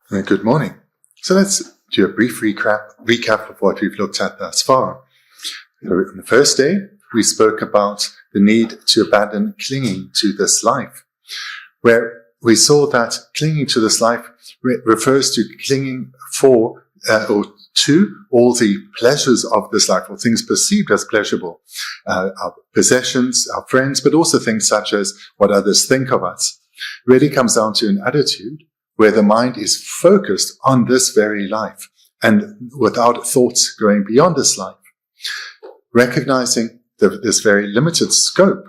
Good morning. So let's do a brief recap of what we've looked at thus far. So on the first day, we spoke about the need to abandon clinging to this life, where we saw that clinging to this life refers to clinging for or to all the pleasures of this life, or things perceived as pleasurable, our possessions, our friends, but also things such as what others think of us. Really comes down to an attitude where the mind is focused on this very life and without thoughts going beyond this life. Recognizing this very limited scope,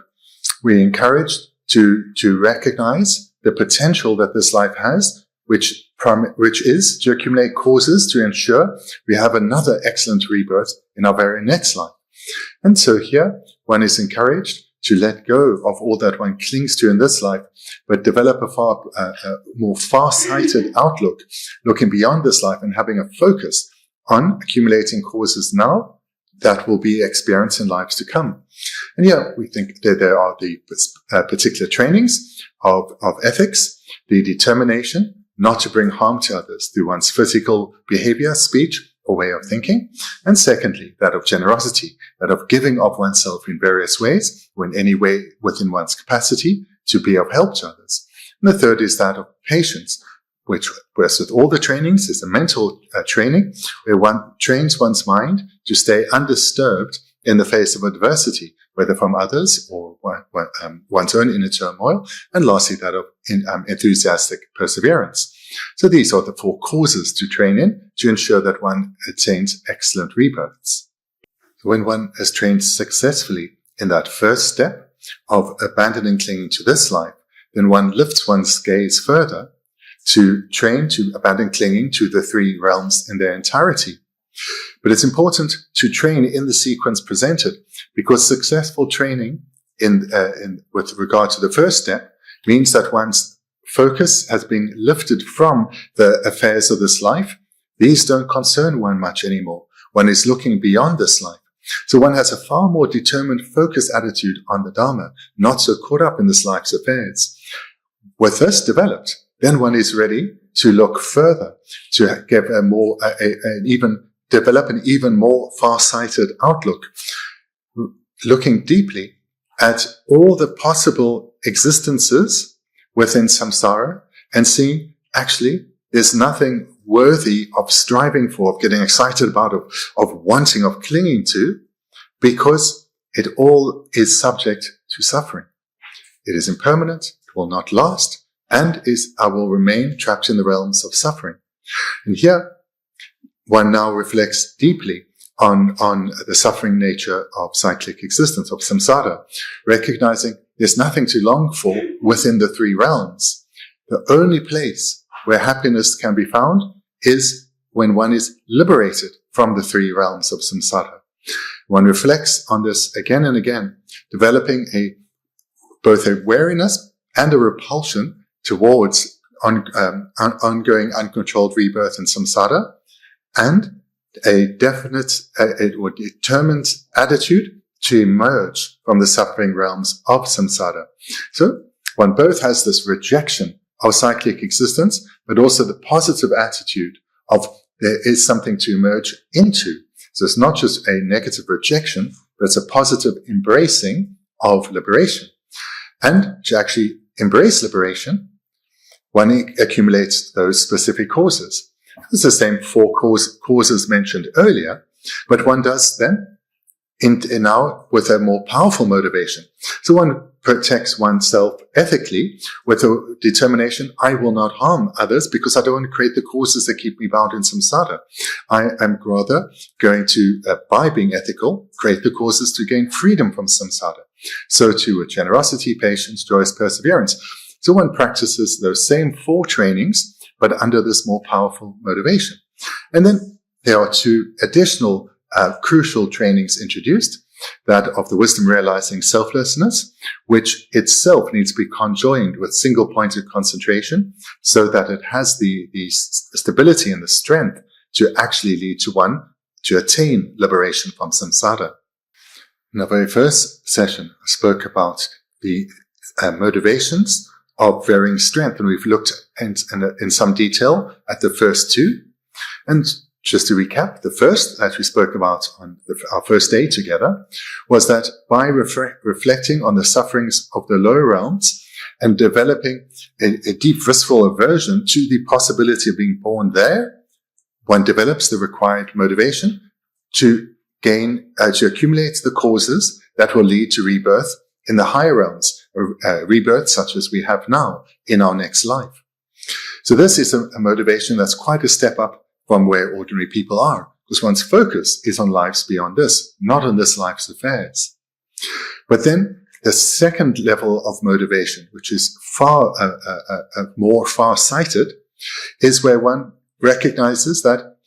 we encourage to recognize the potential that this life has, which is to accumulate causes to ensure we have another excellent rebirth in our very next life. And so here, one is encouraged to let go of all that one clings to in this life, but develop a far more far-sighted outlook, looking beyond this life and having a focus on accumulating causes now that will be experienced in lives to come. And yeah, we think that there are the particular trainings of ethics, the determination not to bring harm to others through one's physical behavior, speech, or way of thinking. And secondly, that of generosity, that of giving of oneself in various ways, or in any way within one's capacity to be of help to others. And the third is that of patience, which, whereas with all the trainings, is a mental training where one trains one's mind to stay undisturbed in the face of adversity, whether from others or one's own inner turmoil. And lastly, that of enthusiastic perseverance. So these are the four causes to train in to ensure that one attains excellent rebirths. So when one has trained successfully in that first step of abandoning clinging to this life, then one lifts one's gaze further to train to abandon clinging to the three realms in their entirety. But it's important to train in the sequence presented, because successful training with regard to the first step means that one's focus has been lifted from the affairs of this life. These don't concern one much anymore. One is looking beyond this life. So one has a far more determined, focused attitude on the Dharma, not so caught up in this life's affairs. With this developed, then one is ready to look further, to give develop an even more far-sighted outlook, looking deeply at all the possible existences within samsara and seeing actually there's nothing worthy of striving for, of getting excited about, of wanting, of clinging to, because it all is subject to suffering. It is impermanent, it will not last, and I will remain trapped in the realms of suffering. And here, one now reflects deeply on the suffering nature of cyclic existence, of samsara, recognizing there's nothing to long for within the three realms. The only place where happiness can be found is when one is liberated from the three realms of samsara. One reflects on this again and again, developing both a wariness and a repulsion towards ongoing uncontrolled rebirth in samsara, and a definite or determined attitude to emerge from the suffering realms of samsara. So one both has this rejection of cyclic existence, but also the positive attitude of there is something to emerge into. So it's not just a negative rejection, but it's a positive embracing of liberation. And to actually embrace liberation, one accumulates those specific causes. It's the same four causes mentioned earlier, but one does them now with a more powerful motivation. So one protects oneself ethically with a determination, I will not harm others because I don't want to create the causes that keep me bound in samsara. I am rather going to, by being ethical, create the causes to gain freedom from samsara. So too with generosity, patience, joyous perseverance. So one practices those same four trainings, but under this more powerful motivation. And then there are two additional crucial trainings introduced, that of the wisdom realizing selflessness, which itself needs to be conjoined with single-pointed concentration so that it has the stability and the strength to actually lead to one to attain liberation from samsara. In the very first session, I spoke about the motivations of varying strength. And we've looked in some detail at the first two. And just to recap, the first that we spoke about on our first day together was that by reflecting on the sufferings of the lower realms and developing a deep blissful aversion to the possibility of being born there, one develops the required motivation to accumulate the causes that will lead to rebirth in the higher realms, rebirth such as we have now in our next life. So this is a motivation that's quite a step up from where ordinary people are, because one's focus is on lives beyond this, not on this life's affairs. But then the second level of motivation, which is far more far-sighted, is where one recognizes that,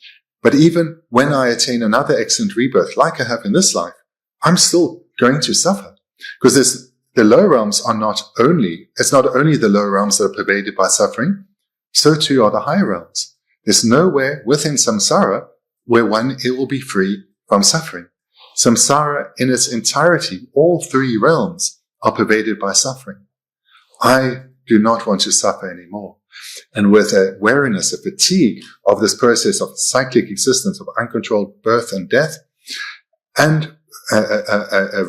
but even when I attain another excellent rebirth, like I have in this life, I'm still going to suffer. Because the lower realms are it's not only the lower realms that are pervaded by suffering, so too are the higher realms. There's nowhere within samsara where it will be free from suffering. Samsara in its entirety, all three realms, are pervaded by suffering. I do not want to suffer anymore. And with a weariness, a fatigue of this process of cyclic existence, of uncontrolled birth and death, and a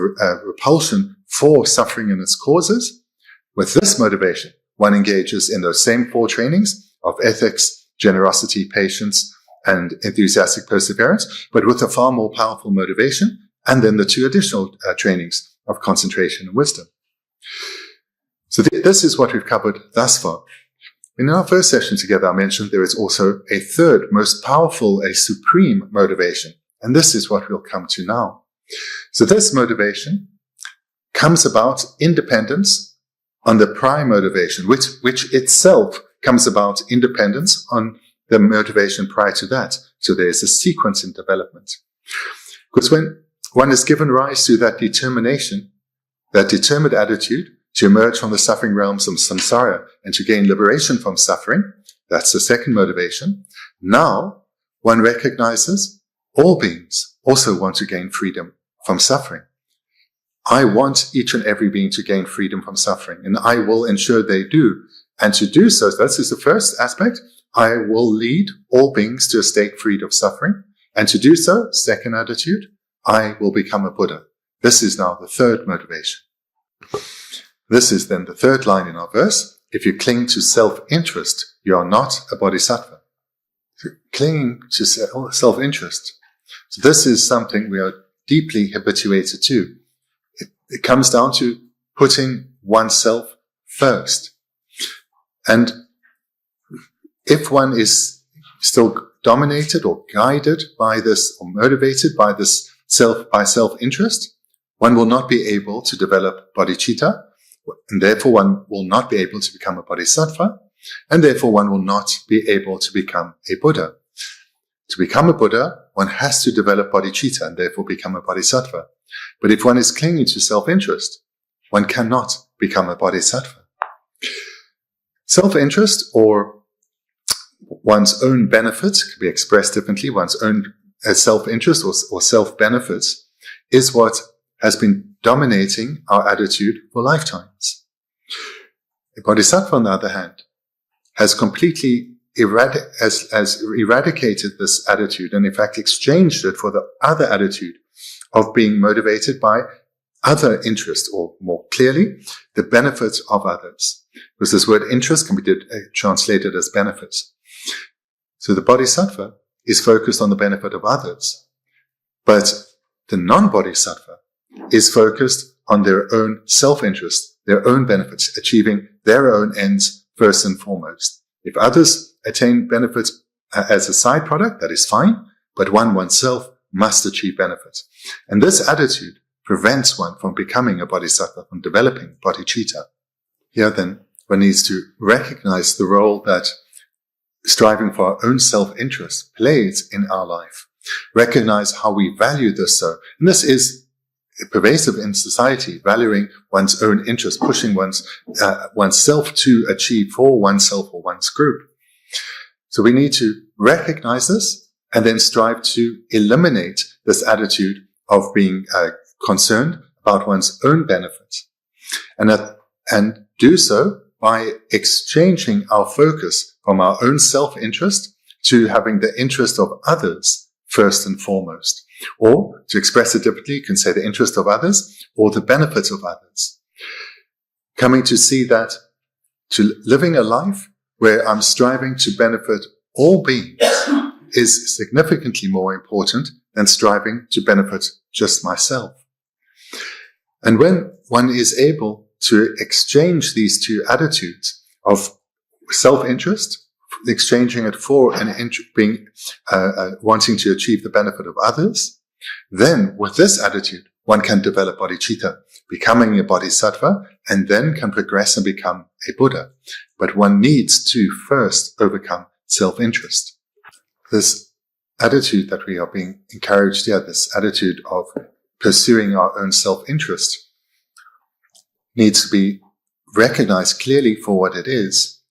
repulsion for suffering and its causes, with this motivation, one engages in those same four trainings of ethics, generosity, patience, and enthusiastic perseverance, but with a far more powerful motivation, and then the two additional trainings of concentration and wisdom. So this is what we've covered thus far. In our first session together, I mentioned there is also a third, most powerful, a supreme motivation, and this is what we'll come to now. So this motivation comes about independence on the prime motivation, which itself comes about independence on the motivation prior to that. So there's a sequence in development. Because when one is given rise to that determination, that determined attitude to emerge from the suffering realms of samsara and to gain liberation from suffering, that's the second motivation. Now, one recognizes all beings also want to gain freedom from suffering. I want each and every being to gain freedom from suffering, and I will ensure they do. And to do so, this is the first aspect, I will lead all beings to a state freed of suffering. And to do so, second attitude, I will become a Buddha. This is now the third motivation. This is then the third line in our verse. If you cling to self-interest, you are not a bodhisattva. Clinging to self-interest. So this is something we are deeply habituated to. It comes down to putting oneself first. And if one is still dominated or guided by this, or motivated by this self-interest, one will not be able to develop bodhicitta, and therefore one will not be able to become a bodhisattva, and therefore one will not be able to become a Buddha. To become a Buddha, one has to develop bodhicitta and therefore become a bodhisattva. But if one is clinging to self-interest, one cannot become a bodhisattva. Self-interest, or one's own benefit, can be expressed differently, one's own self-interest or self-benefits, is what has been dominating our attitude for lifetimes. A bodhisattva, on the other hand, has completely eradicated this attitude and in fact exchanged it for the other attitude of being motivated by other interests, or more clearly, the benefits of others. Because this word interest can be translated as benefits. So the bodhisattva is focused on the benefit of others, but the non-bodhisattva is focused on their own self-interest, their own benefits, achieving their own ends first and foremost. If others attain benefits as a side product, that is fine, but oneself must achieve benefits. And this attitude prevents one from becoming a bodhisattva, from developing bodhicitta. Here then, one needs to recognize the role that striving for our own self-interest plays in our life. Recognize how we value this so. And this is pervasive in society, valuing one's own interest, pushing oneself to achieve for oneself or one's group. So we need to recognize this and then strive to eliminate this attitude of being concerned about one's own benefit. And do so by exchanging our focus from our own self-interest to having the interest of others first and foremost. Or, to express it differently, you can say the interest of others or the benefit of others. Coming to see that to living a life where I'm striving to benefit all beings is significantly more important than striving to benefit just myself. And when one is able to exchange these two attitudes of self-interest, exchanging it for wanting to achieve the benefit of others, then with this attitude, one can develop bodhicitta, becoming a bodhisattva, and then can progress and become a Buddha. But one needs to first overcome self-interest. This attitude that we are being encouraged here, this attitude of pursuing our own self-interest, needs to be recognized clearly for what it is,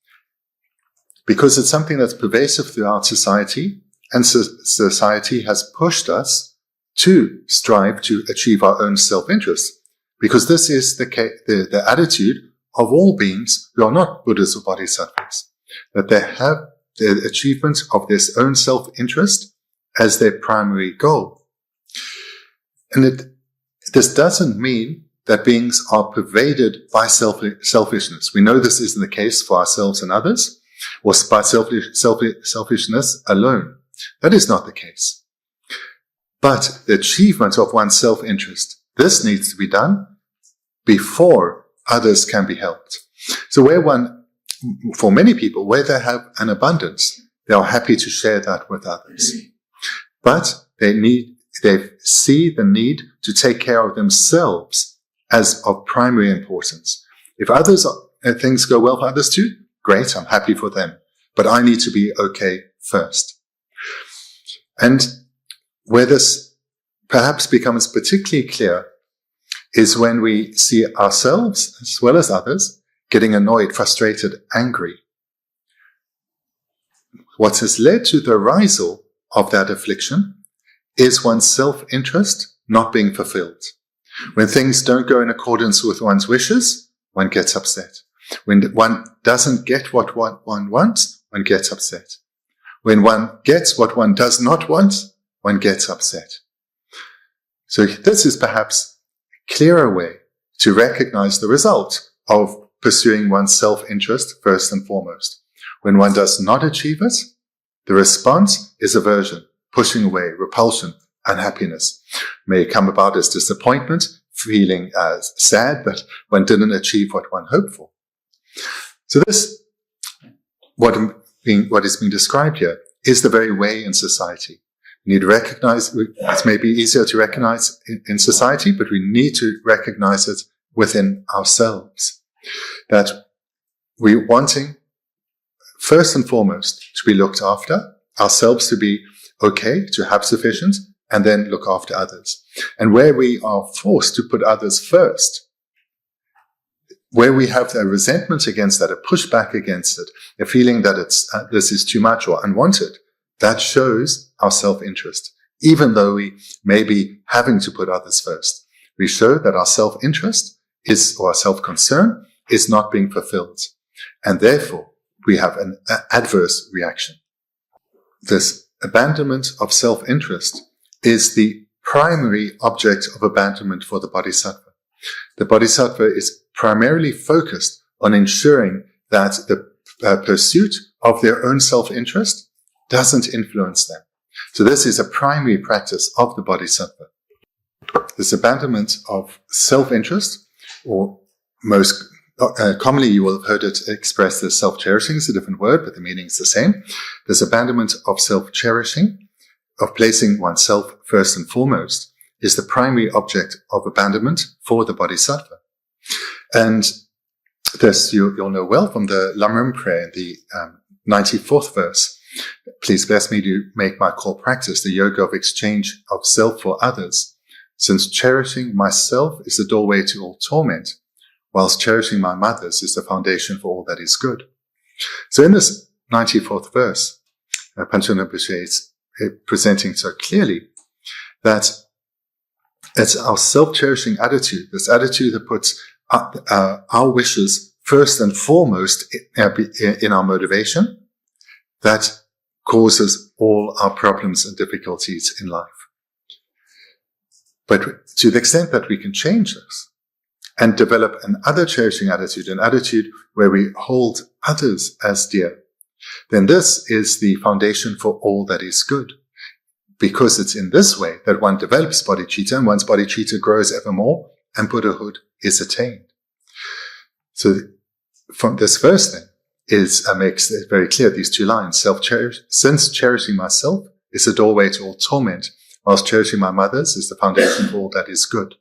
because it's something that's pervasive throughout society, and society has pushed us to strive to achieve our own self-interest, because this is the attitude of all beings who are not Buddhas or Bodhisattvas, that they have the achievement of their own self-interest as their primary goal. And this doesn't mean that beings are pervaded by selfishness. We know this isn't the case for ourselves and others, or by selfishness alone. That is not the case. But the achievement of one's self-interest, this needs to be done before others can be helped. So for many people, where they have an abundance, they are happy to share that with others. But they see the need to take care of themselves as of primary importance. If things go well for others too, great, I'm happy for them. But I need to be okay first. And where this perhaps becomes particularly clear is when we see ourselves, as well as others, getting annoyed, frustrated, angry. What has led to the arisal of that affliction is one's self-interest not being fulfilled. When things don't go in accordance with one's wishes, one gets upset. When one doesn't get what one wants, one gets upset. When one gets what one does not want, one gets upset. So this is perhaps a clearer way to recognize the result of pursuing one's self-interest first and foremost. When one does not achieve it, the response is aversion, pushing away, repulsion, unhappiness. May come about as disappointment, feeling sad that one didn't achieve what one hoped for. So this, what is being described here, is the very way in society. We need to recognize, it's maybe easier to recognize in society, but we need to recognize it within ourselves. That we're wanting, first and foremost, to be looked after, ourselves to be okay, to have sufficient, and then look after others. And where we are forced to put others first, where we have a resentment against that, a pushback against it, a feeling that this is too much or unwanted, that shows our self-interest. Even though we may be having to put others first, we show that our self-interest or our self-concern is not being fulfilled. And therefore, we have an adverse reaction. This abandonment of self-interest is the primary object of abandonment for the bodhisattva. The bodhisattva is primarily focused on ensuring that the pursuit of their own self-interest doesn't influence them. So this is a primary practice of the bodhisattva. This abandonment of self-interest, or most commonly you will have heard it expressed as self-cherishing, is a different word, but the meaning is the same. This abandonment of self-cherishing, of placing oneself first and foremost, is the primary object of abandonment for the bodhisattva. And this you'll know well from the Lamrim prayer in the 94th verse. Please bless me to make my core practice the yoga of exchange of self for others, since cherishing myself is the doorway to all torment, whilst cherishing my mothers is the foundation for all that is good. So in this 94th verse, Panchen Rinpoche is presenting so clearly that it's our self-cherishing attitude, this attitude that puts our wishes first and foremost in our motivation that causes all our problems and difficulties in life. But to the extent that we can change this and develop another cherishing attitude, an attitude where we hold others as dear, then this is the foundation for all that is good. Because it's in this way that one develops bodhicitta, and one's bodhicitta grows ever more, and Buddhahood is attained. So from this verse then makes it very clear, these two lines, since cherishing myself is a doorway to all torment, whilst cherishing my mothers is the foundation for all that is good.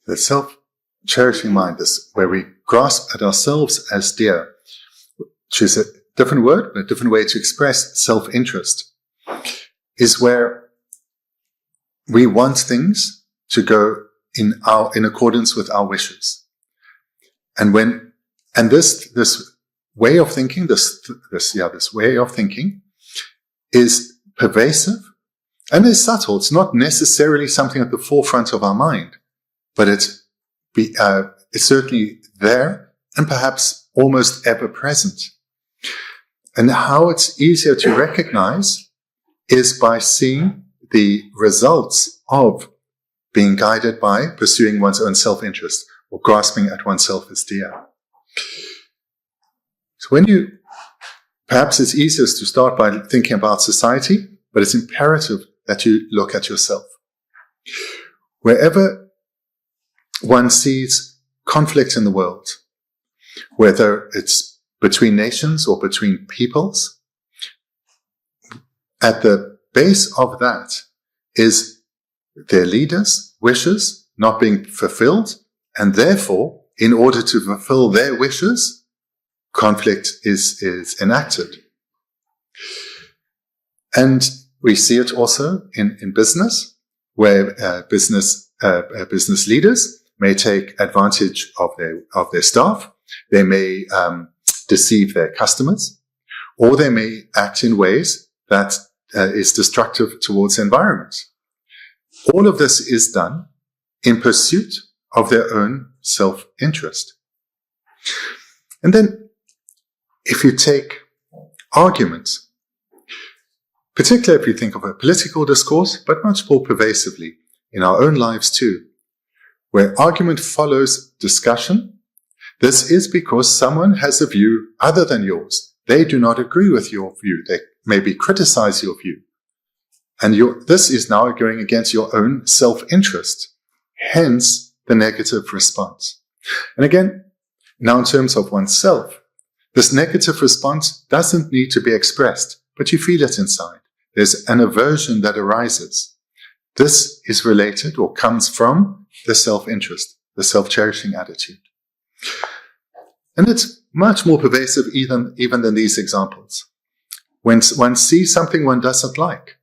The self-cherishing mind, this where we grasp at ourselves as dear, which is a different word, but a different way to express self-interest, is where we want things to go in accordance with our wishes. And this way of thinking, this way of thinking is pervasive and is subtle. It's not necessarily something at the forefront of our mind, but it's certainly there and perhaps almost ever present. And how it's easier to recognize is by seeing the results of being guided by pursuing one's own self-interest or grasping at oneself as dear. So perhaps it's easiest to start by thinking about society, but it's imperative that you look at yourself. Wherever one sees conflict in the world, whether it's between nations or between peoples, at the base of that is their leaders' wishes not being fulfilled, and therefore, in order to fulfill their wishes, conflict is enacted. And we see it also in business, where business leaders may take advantage of their staff. They may deceive their customers, or they may act in ways that is destructive towards the environment. All of this is done in pursuit of their own self-interest. And then, if you take arguments, particularly if you think of a political discourse, but much more pervasively in our own lives too, where argument follows discussion, this is because someone has a view other than yours. They do not agree with your view. They maybe criticize your view. And this is now going against your own self-interest. Hence, the negative response. And again, now in terms of oneself, this negative response doesn't need to be expressed, but you feel it inside. There's an aversion that arises. This is related or comes from the self-interest, the self-cherishing attitude. And it's much more pervasive even than these examples. When one sees something one doesn't like,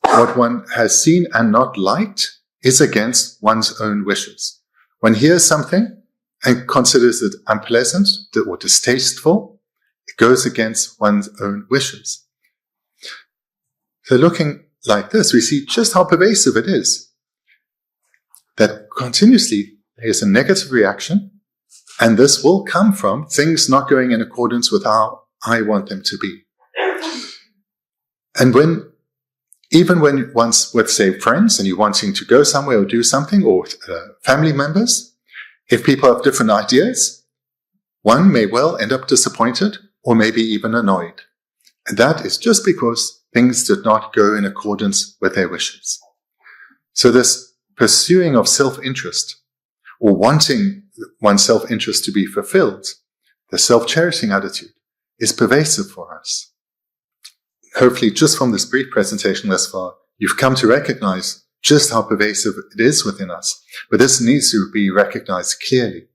what one has seen and not liked is against one's own wishes. One hears something and considers it unpleasant or distasteful, it goes against one's own wishes. So looking like this, we see just how pervasive it is. That continuously there's a negative reaction, and this will come from things not going in accordance with how I want them to be. And even when once with, say, friends, and you're wanting to go somewhere or do something, or family members, if people have different ideas, one may well end up disappointed or maybe even annoyed. And that is just because things did not go in accordance with their wishes. So this pursuing of self-interest, or wanting one's self-interest to be fulfilled, the self-cherishing attitude, is pervasive for us. Hopefully, just from this brief presentation thus far, you've come to recognize just how pervasive it is within us. But this needs to be recognized clearly.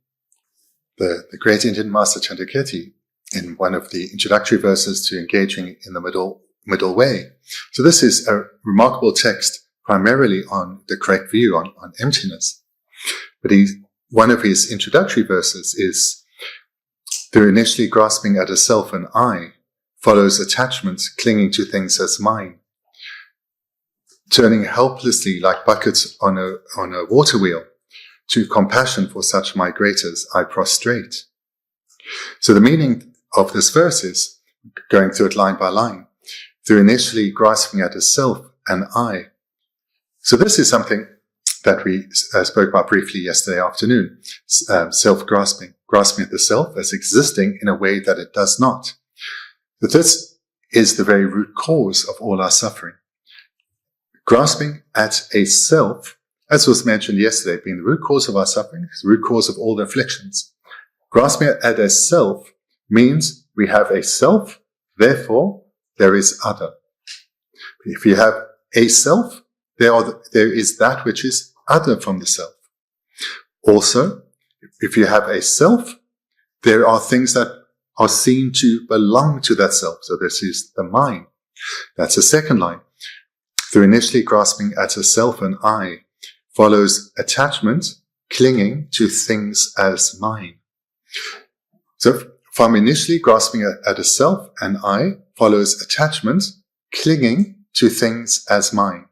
The great Indian master Chandrakirti, in one of the introductory verses to engaging in the middle way. So this is a remarkable text primarily on the correct view on emptiness. But one of his introductory verses is, through initially grasping at a self and I, follows attachment, clinging to things as mine. Turning helplessly like buckets on a water wheel, to compassion for such migrators I prostrate. So the meaning of this verse is, going through it line by line, through initially grasping at a self and I. So this is something that we spoke about briefly yesterday afternoon, self-grasping, grasping at the self as existing in a way that it does not. But this is the very root cause of all our suffering. Grasping at a self, as was mentioned yesterday, being the root cause of our suffering, the root cause of all the afflictions. Grasping at a self means we have a self, therefore there is other. If you have a self, there is that which is other from the self. Also, if you have a self, there are things that are seen to belong to that self. So this is the mind. That's the second line. Through initially grasping at a self and I follows attachment, clinging to things as mine. So from initially grasping at a self and I follows attachment, clinging to things as mine.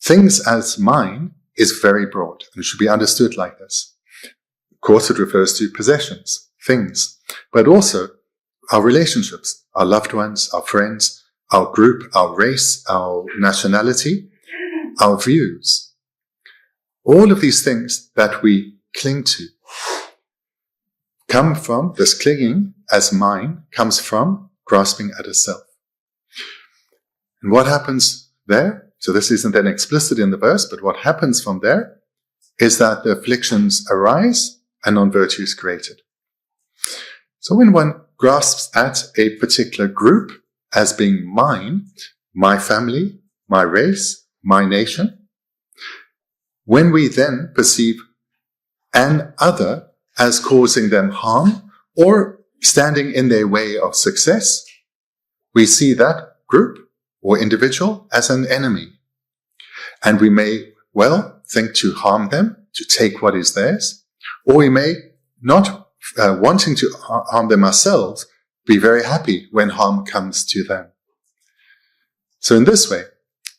Things as mine is very broad and should be understood like this. Of course, it refers to possessions, things, but also our relationships, our loved ones, our friends, our group, our race, our nationality, our views. All of these things that we cling to come from, this clinging as mine comes from grasping at a self. And what happens there? So this isn't then explicit in the verse, but what happens from there is that the afflictions arise and non-virtue is created. So when one grasps at a particular group as being mine, my family, my race, my nation, when we then perceive an other as causing them harm or standing in their way of success, we see that group or individual as an enemy. And we may well think to harm them, to take what is theirs, or we may, not wanting to harm them ourselves, be very happy when harm comes to them. So in this way,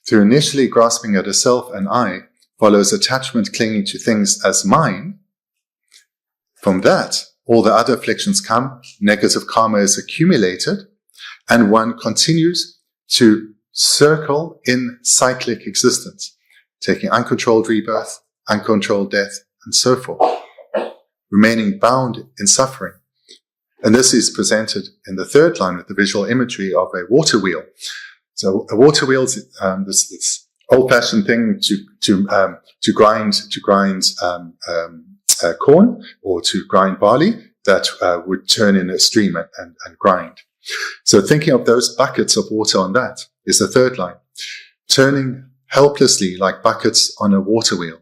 through initially grasping at a self and I follows attachment clinging to things as mine. From that, all the other afflictions come, negative karma is accumulated, and one continues to circle in cyclic existence, taking uncontrolled rebirth, uncontrolled death, and so forth, remaining bound in suffering. And this is presented in the third line with the visual imagery of a water wheel. So a water wheel is this old-fashioned thing to grind corn or to grind barley that would turn in a stream and grind. So thinking of those buckets of water on that is the third line, turning helplessly like buckets on a water wheel.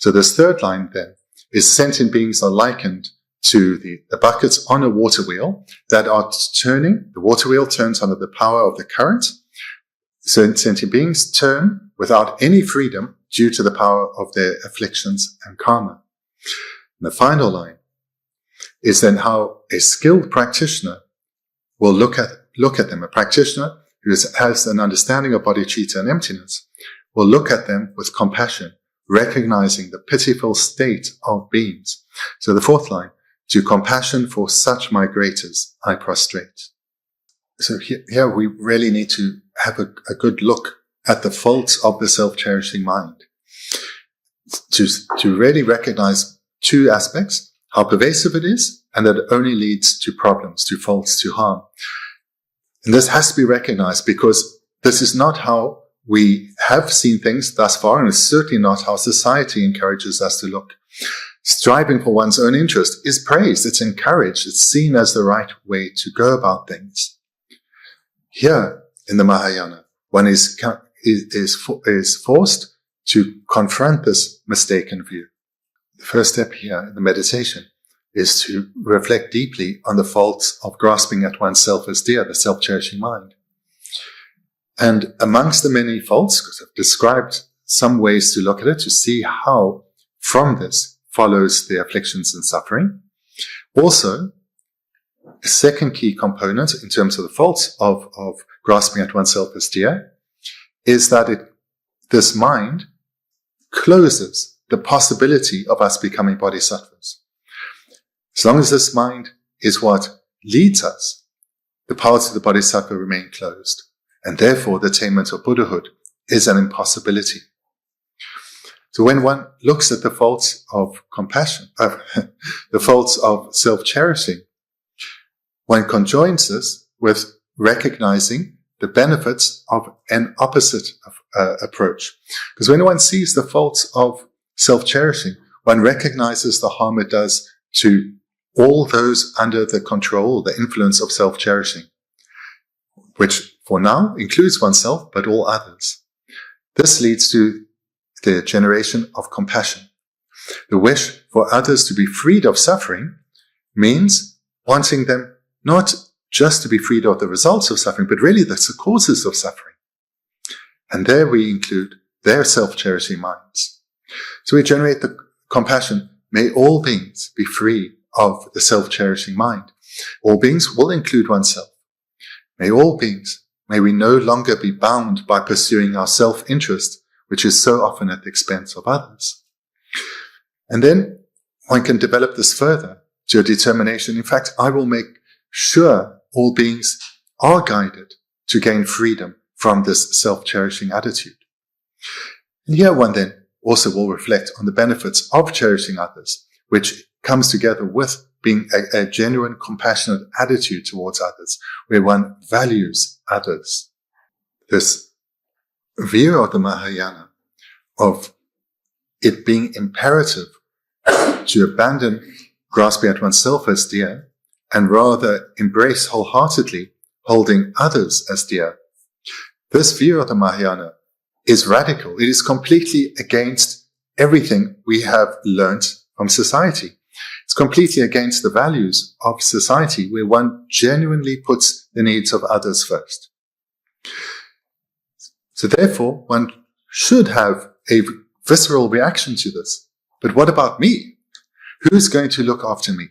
So this third line then is sentient beings are likened to the buckets on a water wheel that are turning. The water wheel turns under the power of the current. So sentient beings turn without any freedom due to the power of their afflictions and karma. And the final line is then how a skilled practitioner will look at them. A practitioner who has an understanding of bodhicitta and emptiness will look at them with compassion, recognizing the pitiful state of beings. So the fourth line, to compassion for such migrators, I prostrate. So here we really need to have a good look at the faults of the self-cherishing mind. To really recognize two aspects, how pervasive it is, and that it only leads to problems, to faults, to harm. And this has to be recognized because this is not how we have seen things thus far, and it's certainly not how society encourages us to look. Striving for one's own interest is praised, it's encouraged, it's seen as the right way to go about things. Here in the Mahayana, one is forced to confront this mistaken view. The first step here in the meditation is to reflect deeply on the faults of grasping at oneself as dear, the self-cherishing mind. And amongst the many faults, because I've described some ways to look at it, to see how from this follows the afflictions and suffering. Also, a second key component in terms of the faults of grasping at oneself as dear is that this mind closes the possibility of us becoming bodhisattvas. As long as this mind is what leads us, the paths of the bodhisattva remain closed, and therefore the attainment of Buddhahood is an impossibility. So when one looks at the faults of compassion, the faults of self-cherishing, one conjoins this with recognizing the benefits of an opposite approach. Because when one sees the faults of self-cherishing, one recognizes the harm it does to all those under the control, the influence of self-cherishing, which for now includes oneself, but all others. This leads to the generation of compassion. The wish for others to be freed of suffering means wanting them not just to be freed of the results of suffering, but really the causes of suffering. And there we include their self-cherishing minds. So we generate the compassion. May all beings be free of the self-cherishing mind. All beings will include oneself. May all beings, may we no longer be bound by pursuing our self-interest, which is so often at the expense of others. And then one can develop this further to a determination. In fact, I will make sure all beings are guided to gain freedom from this self-cherishing attitude. And here one then also will reflect on the benefits of cherishing others, which comes together with being a genuine compassionate attitude towards others, where one values others. This view of the Mahayana, of it being imperative to abandon grasping at oneself as dear, and rather embrace wholeheartedly holding others as dear. This view of the Mahayana is radical. It is completely against everything we have learnt from society. It's completely against the values of society, where one genuinely puts the needs of others first. So therefore, one should have a visceral reaction to this. But what about me? Who's going to look after me?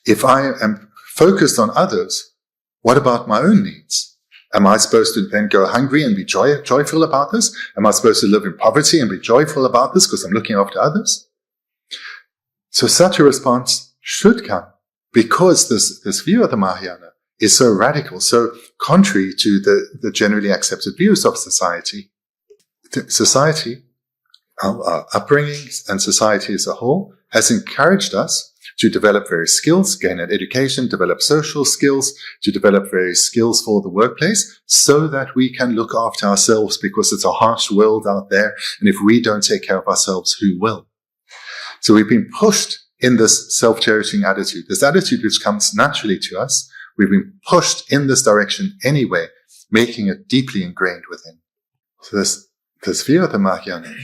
If I am focused on others, what about my own needs? Am I supposed to then go hungry and be joyful about this? Am I supposed to live in poverty and be joyful about this because I'm looking after others? So such a response should come, because this view of the Mahayana is so radical, so contrary to the generally accepted views of society. Society, our upbringings and society as a whole, has encouraged us to develop various skills, gain an education, develop social skills, to develop various skills for the workplace, so that we can look after ourselves, because it's a harsh world out there, and if we don't take care of ourselves, who will? So we've been pushed in this self-cherishing attitude, this attitude which comes naturally to us. We've been pushed in this direction anyway, making it deeply ingrained within. So this view of the Mahayana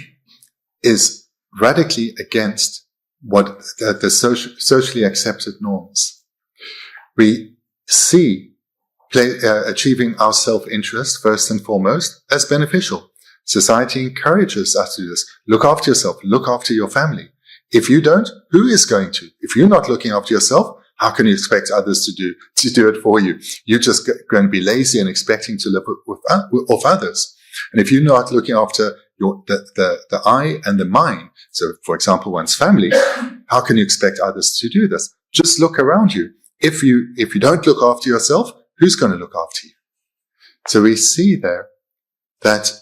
is radically against what the socially accepted norms. We see achieving our self-interest first and foremost as beneficial. Society encourages us to do this. Look after yourself. Look after your family. If you don't, who is going to? If you're not looking after yourself, how can you expect others to do it for you? You're just going to be lazy and expecting to live off others. And if you're not looking after the I and the mine, so for example, one's family, how can you expect others to do this? Just look around you. If you don't look after yourself, who's going to look after you? So we see there that,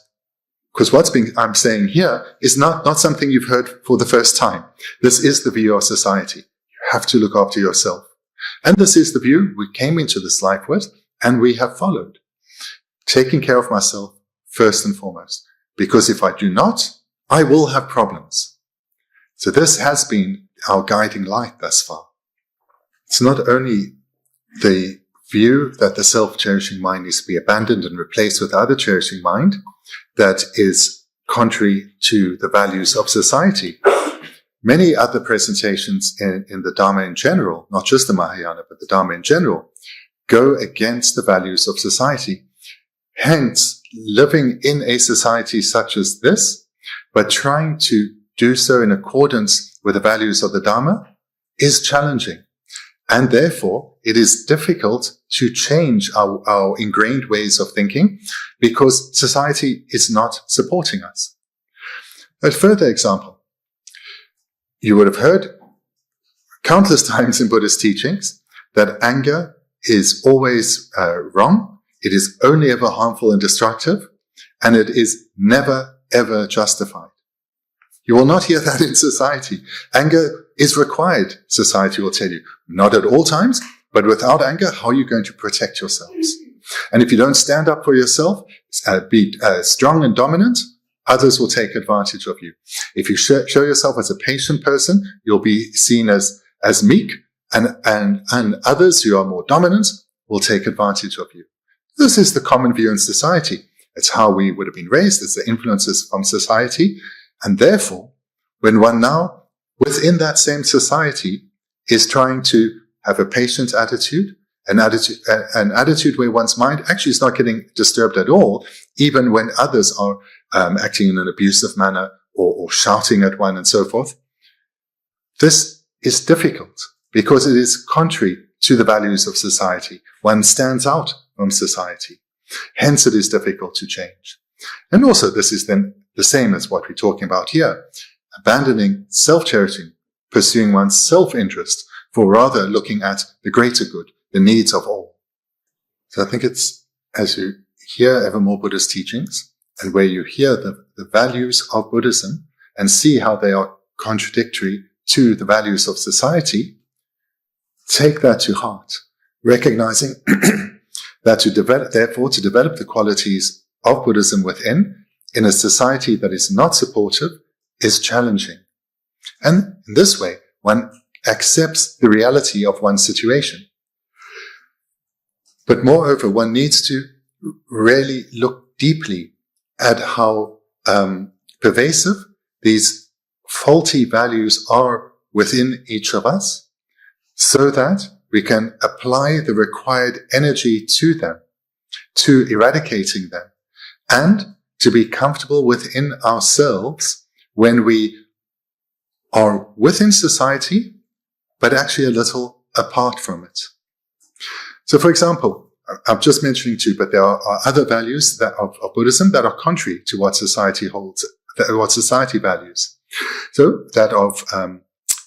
because I'm saying here is not something you've heard for the first time. This is the view of society. You have to look after yourself. And this is the view we came into this life with, and we have followed. Taking care of myself first and foremost. Because if I do not, I will have problems. So this has been our guiding light thus far. It's not only the view that the self-cherishing mind needs to be abandoned and replaced with other cherishing mind that is contrary to the values of society. Many other presentations in the Dharma in general, not just the Mahayana, but the Dharma in general, go against the values of society. Hence, living in a society such as this, but trying to do so in accordance with the values of the Dharma, is challenging. And therefore, it is difficult to change our ingrained ways of thinking, because society is not supporting us. A further example. You would have heard countless times in Buddhist teachings that anger is always wrong, it is only ever harmful and destructive, and it is never, ever justified. You will not hear that in society. Anger is required, society will tell you. Not at all times, but without anger, how are you going to protect yourselves? And if you don't stand up for yourself, be strong and dominant, others will take advantage of you. If you show yourself as a patient person, you'll be seen as meek, and others who are more dominant will take advantage of you. This is the common view in society. It's how we would have been raised. It's the influences from society. And therefore, when one now, within that same society, is trying to have a patient attitude, an attitude where one's mind actually is not getting disturbed at all, even when others are acting in an abusive manner or shouting at one and so forth. This is difficult because it is contrary to the values of society. One stands out from society. Hence, it is difficult to change. And also, this is then the same as what we're talking about here. Abandoning self-charity, pursuing one's self-interest, for rather looking at the greater good, the needs of all. So I think it's, as you hear ever more Buddhist teachings, and where you hear the values of Buddhism and see how they are contradictory to the values of society, take that to heart, recognizing that to develop the qualities of Buddhism within, in a society that is not supportive, is challenging. And in this way, one accepts the reality of one's situation. But moreover, one needs to really look deeply at how pervasive these faulty values are within each of us, so that we can apply the required energy to them, to eradicating them, and to be comfortable within ourselves when we are within society, but actually a little apart from it. So, for example, I'm just mentioning two, but there are other values of Buddhism that are contrary to what society holds, what society values. So, that of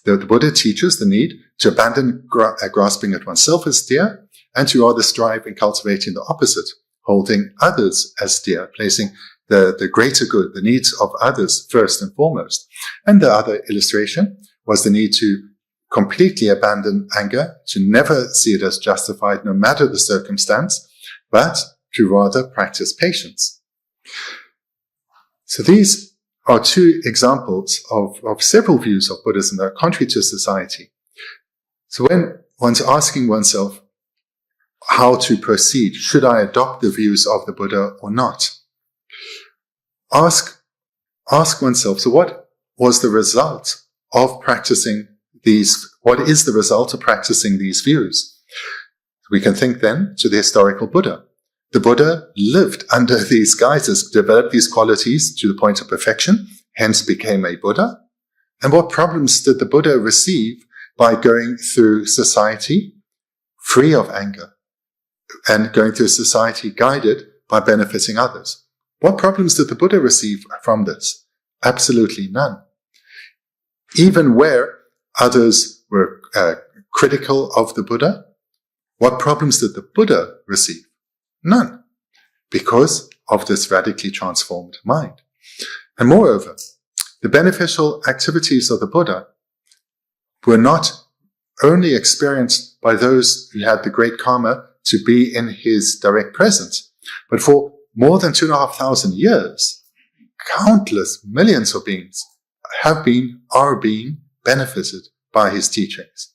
the Buddha teaches the need to abandon grasping at oneself as dear, and to rather strive in cultivating the opposite, holding others as dear, placing the greater good, the needs of others first and foremost. And the other illustration was the need to completely abandon anger, to never see it as justified no matter the circumstance, but to rather practice patience. So these are two examples of several views of Buddhism that are contrary to society. So when one's asking oneself how to proceed, should I adopt the views of the Buddha or not? Ask oneself, so what was the result of practicing what is the result of practicing these views? We can think then to the historical Buddha. The Buddha lived under these guises, developed these qualities to the point of perfection, hence became a Buddha. And what problems did the Buddha receive by going through society free of anger and going through society guided by benefiting others? What problems did the Buddha receive from this? Absolutely none. Even where others were critical of the Buddha, what problems did the Buddha receive? None. Because of this radically transformed mind. And moreover, the beneficial activities of the Buddha were not only experienced by those who had the great karma to be in his direct presence, but for more than 2,500 years, countless millions of beings are being benefited by his teachings.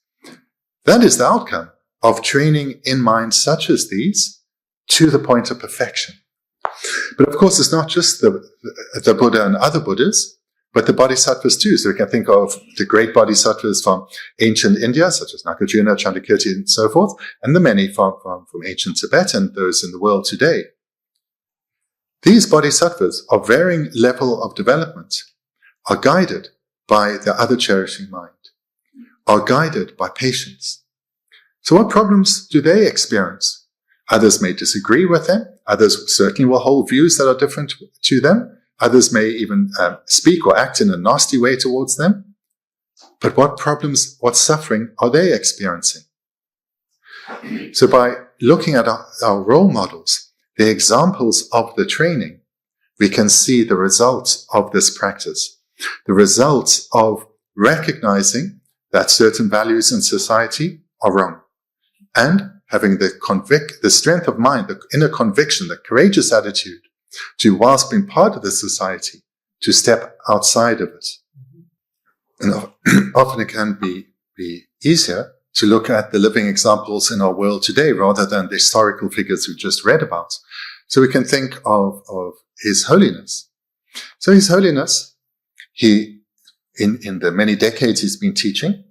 That is the outcome of training in minds such as these to the point of perfection. But of course, it's not just the Buddha and other Buddhas, but the bodhisattvas too. So we can think of the great bodhisattvas from ancient India, such as Nagarjuna, Chandrakirti, and so forth, and the many from ancient Tibet and those in the world today. These bodhisattvas of varying level of development are guided by the other cherishing mind, are guided by patience. So what problems do they experience? Others may disagree with them. Others certainly will hold views that are different to them. Others may even speak or act in a nasty way towards them. But what problems, what suffering are they experiencing? So by looking at our role models, the examples of the training, we can see the results of this practice, the results of recognizing that certain values in society are wrong, and having the strength of mind, the inner conviction, the courageous attitude to, whilst being part of the society, to step outside of it. And often it can be easier to look at the living examples in our world today rather than the historical figures we just read about. So we can think of His Holiness. So His Holiness, in the many decades he's been teaching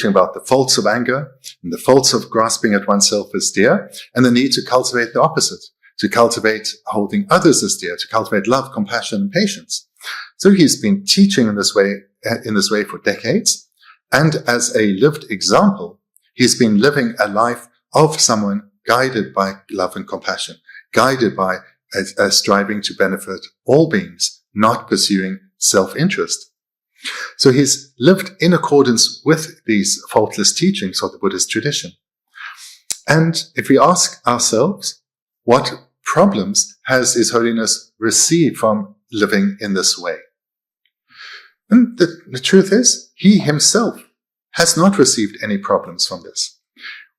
about the faults of anger and the faults of grasping at oneself as dear, and the need to cultivate the opposite, to cultivate holding others as dear, to cultivate love, compassion, and patience. So he's been teaching in this way for decades, and as a lived example, he's been living a life of someone guided by love and compassion, guided by a striving to benefit all beings, not pursuing self-interest. So he's lived in accordance with these faultless teachings of the Buddhist tradition. And if we ask ourselves, what problems has His Holiness received from living in this way? And the truth is, he himself has not received any problems from this.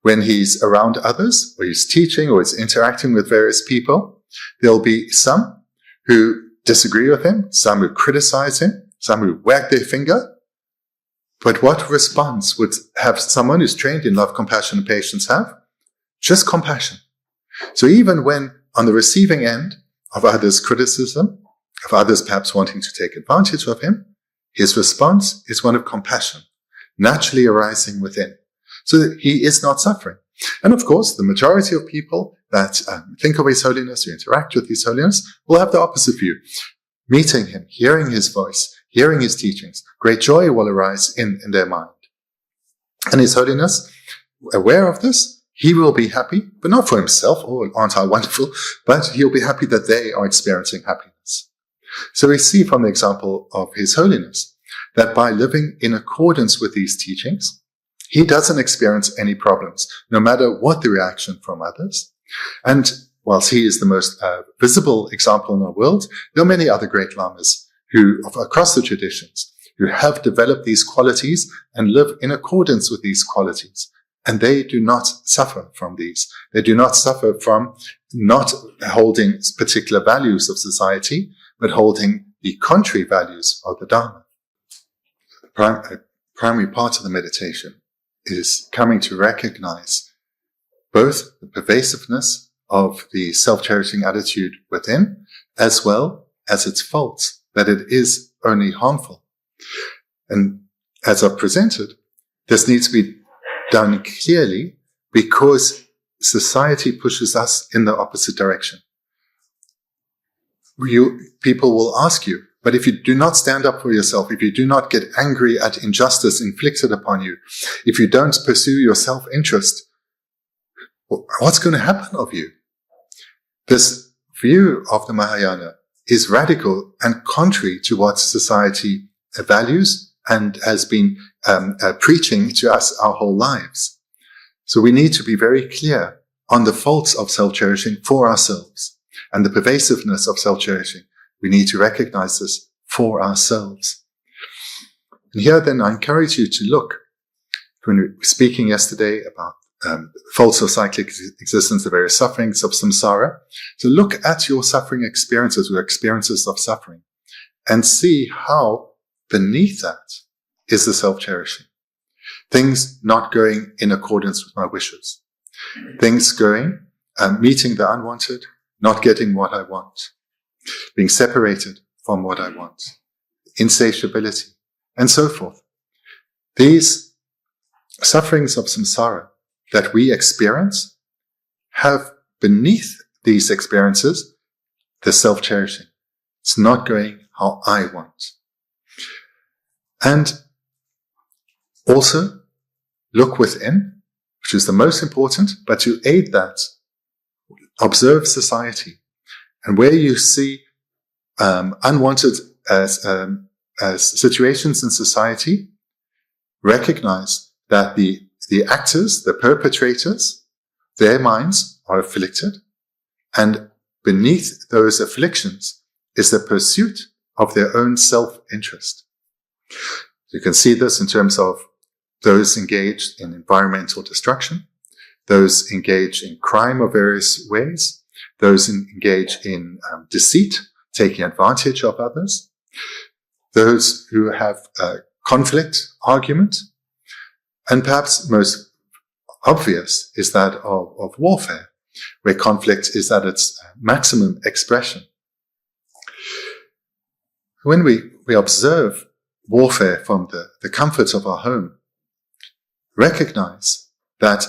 When he's around others, or he's teaching, or he's interacting with various people, there'll be some who disagree with him, some who criticize him, some who wag their finger. But what response would have someone who's trained in love, compassion, and patience have? Just compassion. So even when on the receiving end of others' criticism, of others perhaps wanting to take advantage of him, his response is one of compassion, naturally arising within, so that he is not suffering. And of course, the majority of people that think of His Holiness, who interact with His Holiness, will have the opposite view. Meeting him, hearing his voice, hearing his teachings, great joy will arise in their mind. And His Holiness, aware of this, he will be happy, but not for himself, oh, aren't I wonderful, but he'll be happy that they are experiencing happiness. So we see from the example of His Holiness that by living in accordance with these teachings, he doesn't experience any problems, no matter what the reaction from others. And whilst he is the most visible example in our world, there are many other great lamas who, across the traditions, who have developed these qualities and live in accordance with these qualities. And they do not suffer from these. They do not suffer from not holding particular values of society, but holding the contrary values of the Dharma. The primary part of the meditation is coming to recognize both the pervasiveness of the self-cherishing attitude within, as well as its faults, that it is only harmful. And as I've presented, this needs to be done clearly because society pushes us in the opposite direction. People will ask you, but if you do not stand up for yourself, if you do not get angry at injustice inflicted upon you, if you don't pursue your self-interest, what's going to happen of you? This view of the Mahayana is radical and contrary to what society values and has been preaching to us our whole lives. So we need to be very clear on the faults of self-cherishing for ourselves and the pervasiveness of self-cherishing. We need to recognize this for ourselves. And here then I encourage you to look, when we were speaking yesterday about faults of cyclic existence, the various sufferings of samsara. So look at your suffering experiences, your experiences of suffering, and see how beneath that is the self-cherishing. Things not going in accordance with my wishes. Things going, meeting the unwanted, not getting what I want. Being separated from what I want. Insatiability, and so forth. These sufferings of samsara that we experience have beneath these experiences the self-cherishing. It's not going how I want. And also look within, which is the most important, but to aid that, observe society. And where you see unwanted situations in society, recognize that the actors, the perpetrators, their minds are afflicted, and beneath those afflictions is the pursuit of their own self-interest. You can see this in terms of those engaged in environmental destruction, those engaged in crime of various ways, those engaged in deceit, taking advantage of others, those who have conflict, argument, and perhaps most obvious is that of warfare, where conflict is at its maximum expression. When we observe warfare from the comfort of our home, recognize that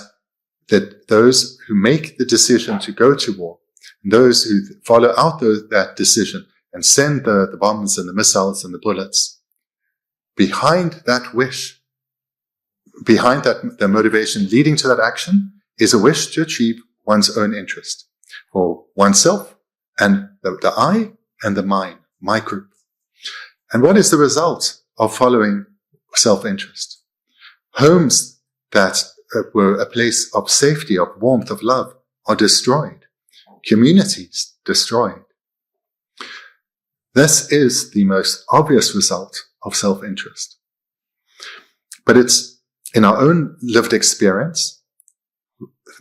those who make the decision to go to war, and those who follow out that decision and send the bombs and the missiles and the bullets, behind that wish, behind the motivation leading to that action, is a wish to achieve one's own interest for oneself and the I and the mine, my group. And what is the result of following self-interest? Homes that were a place of safety, of warmth, of love, are destroyed. Communities destroyed. This is the most obvious result of self-interest. But it's in our own lived experience.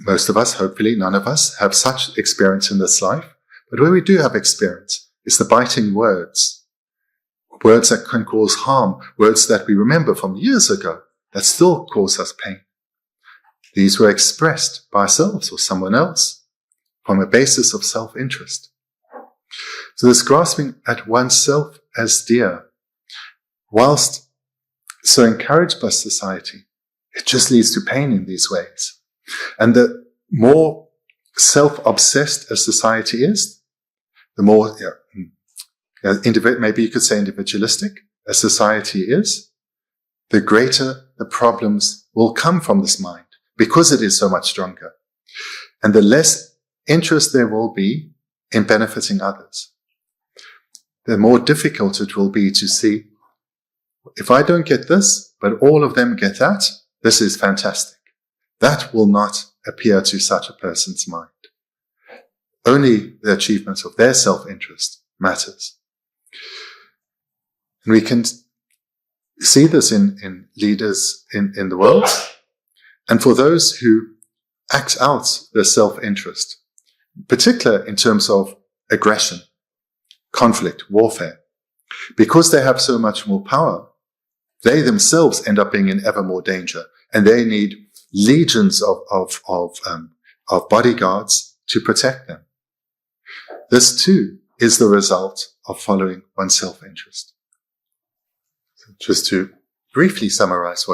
Most of us, hopefully none of us, have such experience in this life. But where we do have experience is the biting words. Words that can cause harm. Words that we remember from years ago that still cause us pain. These were expressed by ourselves or someone else from a basis of self-interest. So this grasping at oneself as dear, whilst so encouraged by society, it just leads to pain in these ways. And the more self-obsessed a society is, the more, maybe you could say individualistic a society is, the greater the problems will come from this mind, because it is so much stronger. And the less interest there will be in benefiting others, the more difficult it will be to see, if I don't get this, but all of them get that, this is fantastic. That will not appear to such a person's mind. Only the achievement of their self-interest matters. And we can see this in leaders in the world. And for those who act out their self-interest, particularly in terms of aggression, conflict, warfare, because they have so much more power, they themselves end up being in ever more danger, and they need legions of bodyguards to protect them. This too is the result of following one's self-interest. So just to briefly summarize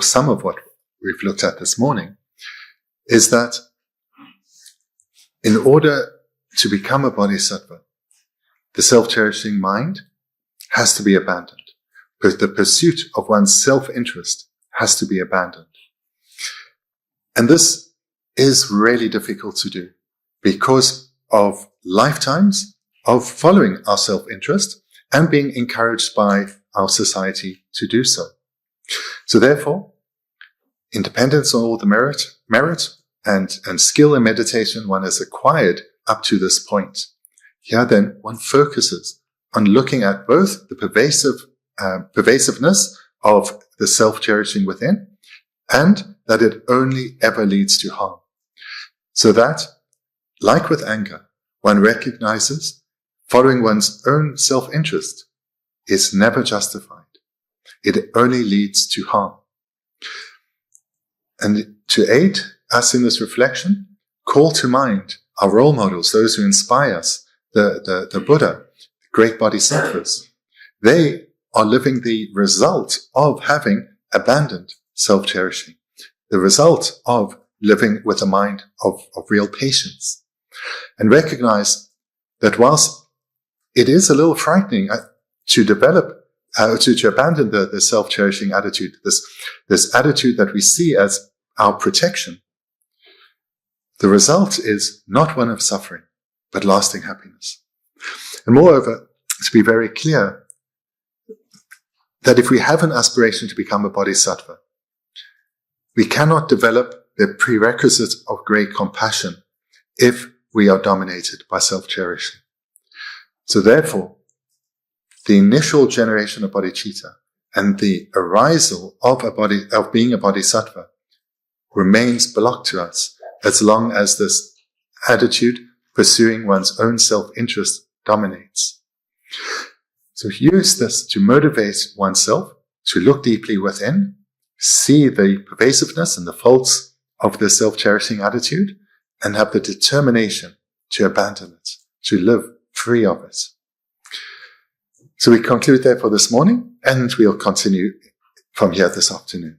some of what we've looked at this morning, is that in order to become a bodhisattva, the self-cherishing mind has to be abandoned. The pursuit of one's self-interest has to be abandoned. And this is really difficult to do because of lifetimes of following our self-interest and being encouraged by our society to do so. So therefore, independence on all the merit and skill in meditation one has acquired up to this point. Here then one focuses on looking at both the pervasiveness of the self-cherishing within, and that it only ever leads to harm. So that, like with anger, one recognizes following one's own self-interest is never justified. It only leads to harm. And to aid us in this reflection, call to mind our role models, those who inspire us, the Buddha, the great bodhisattvas. They are living the result of having abandoned self-cherishing, the result of living with a mind of real patience, and recognize that whilst it is a little frightening to develop, to abandon the self-cherishing attitude, this attitude that we see as our protection, the result is not one of suffering, but lasting happiness. And moreover, to be very clear, that if we have an aspiration to become a bodhisattva, we cannot develop the prerequisite of great compassion if we are dominated by self-cherishing. So therefore, the initial generation of bodhicitta and the arisal of being a bodhisattva remains blocked to us as long as this attitude pursuing one's own self-interest dominates. So use this to motivate oneself to look deeply within, see the pervasiveness and the faults of the self-cherishing attitude, and have the determination to abandon it, to live free of it. So we conclude there for this morning, and we'll continue from here this afternoon.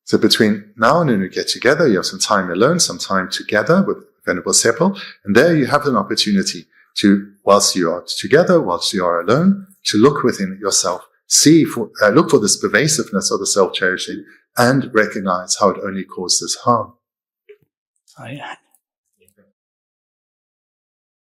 So between now and when we get together, you have some time alone, some time together with Venerable Seppo, and there you have an opportunity to, whilst you are together, whilst you are alone, to look within yourself, look for this pervasiveness of the self-cherishing, and recognize how it only causes harm.